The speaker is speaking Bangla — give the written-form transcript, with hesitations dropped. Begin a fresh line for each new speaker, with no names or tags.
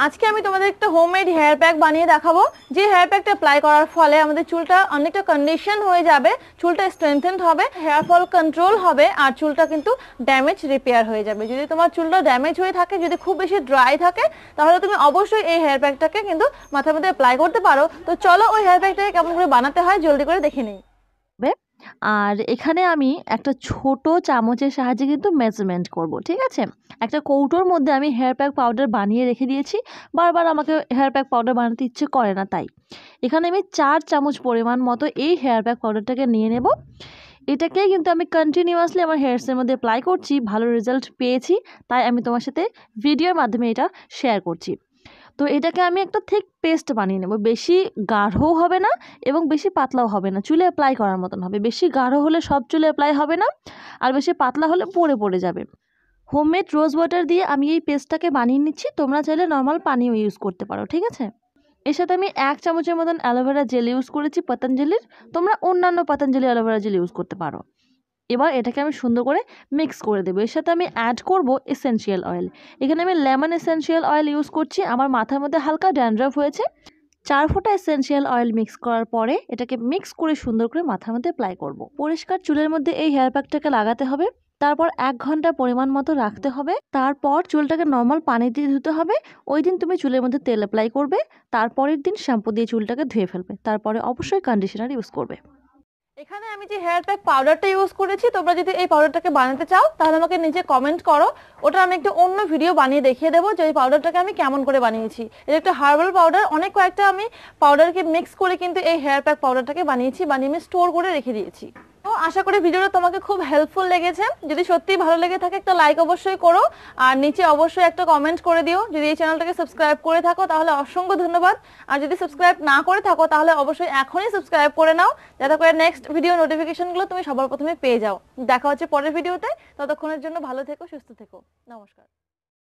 আজকে আমি তোমাদের একটা হোমমেড হেয়ার প্যাক বানিয়ে দেখাবো, যে হেয়ার প্যাকটা অ্যাপ্লাই করার ফলে আমাদের চুলটা অনেকটা কন্ডিশন হয়ে যাবে, চুলটা স্ট্রেংথেন্ড হবে, হেয়ার ফল কন্ট্রোল হবে, আর চুলটা কিন্তু ড্যামেজ রিপেয়ার হয়ে যাবে। যদি তোমার চুলটা ড্যামেজ হয়ে থাকে, যদি খুব বেশি ড্রাই থাকে, তাহলে তুমি অবশ্যই এই হেয়ার প্যাকটাকে কিন্তু মাথার মধ্যে অ্যাপ্লাই করতে পারো। তো চলো ওই হেয়ার প্যাকটাকে কেমন করে বানাতে হয় জলদি করে দেখে নিই।
আর এখানে আমি একটা ছোট চামচের সাহায্যে কিন্তু মেজারমেন্ট করব, ঠিক আছে। একটা কৌটোর মধ্যে আমি হেয়ার প্যাক পাউডার বানিয়ে রেখে দিয়েছি, বারবার আমাকে হেয়ার প্যাক পাউডার বানাতে ইচ্ছে করে না, তাই এখানে আমি 4 চামচ পরিমাণ মতো এই হেয়ার প্যাক পাউডারটাকে নিয়ে নেব। এটাকেই কিন্তু আমি কন্টিনিউয়াসলি আমার হেয়ারসের মধ্যে অ্যাপ্লাই করছি, ভালো রেজাল্ট পেয়েছি, তাই আমি তোমার সাথে ভিডিওর মাধ্যমে এটা শেয়ার করছি। তো এটাকে আমি একটা থিক পেস্ট বানিয়ে নেব, বেশি গাঢ়ও হবে না এবং বেশি পাতলাও হবে না, চুলে অ্যাপ্লাই করার মতন হবে। বেশি গাঢ় হলে সব চুলে অ্যাপ্লাই হবে না, আর বেশি পাতলা হলে পড়ে পড়ে যাবে। হোমমেড রোজ ওয়াটার দিয়ে আমি এই পেস্টটাকে বানিয়ে নিচ্ছি, তোমরা চাইলে নর্মাল পানিও ইউজ করতে পারো, ঠিক আছে। এর সাথে আমি 1 চামচের মতন অ্যালোভেরা জেল ইউজ করেছি পতঞ্জলির, তোমরা অন্যান্য পতঞ্জলি অ্যালোভেরা জেল ইউজ করতে পারো। এবার এটাকে আমি সুন্দর করে মিক্স করে দেবো। এর সাথে আমি অ্যাড করব এসেনশিয়াল অয়েল। এখানে আমি লেমন এসেনশিয়াল অয়েল ইউজ করছি। আমার মাথার মধ্যে হালকা ড্যান্ড্রাফ হয়েছে, 4 ফোঁটা এসেনশিয়াল অয়েল মিক্স করার পরে এটাকে মিক্স করে সুন্দর করে মাথার মধ্যে অ্যাপ্লাই করব। পরিষ্কার চুলের মধ্যে এই হেয়ার প্যাকটাকে লাগাতে হবে, তারপর 1 ঘন্টা পরিমাণ মতো রাখতে হবে, তারপর চুলটাকে নর্মাল পানি দিয়ে ধুতে হবে। ওই দিন তুমি চুলের মধ্যে তেল অ্যাপ্লাই করবে, তারপরের দিন শ্যাম্পু দিয়ে চুলটাকে ধুয়ে ফেলবে, তারপরে অবশ্যই কন্ডিশনার ইউজ করবে।
এখানে আমি যে হেয়ার প্যাক পাউডারটা ইউজ করেছি, তোমরা যদি এই পাউডারটাকে বানাতে চাও তাহলে আমাকে নিচে কমেন্ট করো, ওটা আমি একটা অন্য ভিডিও বানিয়ে দেখিয়ে দেবো যে এই পাউডারটাকে আমি কেমন করে বানিয়েছি। এটা একটা হার্বাল পাউডার, অনেক কয়েকটা আমি পাউডারকে মিক্স করে কিন্তু এই হেয়ার প্যাক পাউডারটাকে বানিয়েছি, বানিয়ে আমি স্টোর করে রেখে দিয়েছি। তো আশা করি ভিডিওটা তোমাকে খুব হেল্পফুল লেগেছে। যদি সত্যি ভালো লেগে থাকে একটা লাইক অবশ্যই করো, আর নিচে অবশ্যই একটা কমেন্ট করে দিও। যদি এই চ্যানেলটাকে সাবস্ক্রাইব করে থাকো তাহলে অসংখ্য ধন্যবাদ, আর যদি সাবস্ক্রাইব না করে থাকো তাহলে অবশ্যই এখনই সাবস্ক্রাইব করে নাও, যাতে করে নেক্সট ভিডিও নোটিফিকেশনগুলো তুমি সবার প্রথমে পেয়ে যাও। দেখা হচ্ছে পরের ভিডিওতে, ততক্ষণের জন্য ভালো থেকো, সুস্থ থেকো, নমস্কার।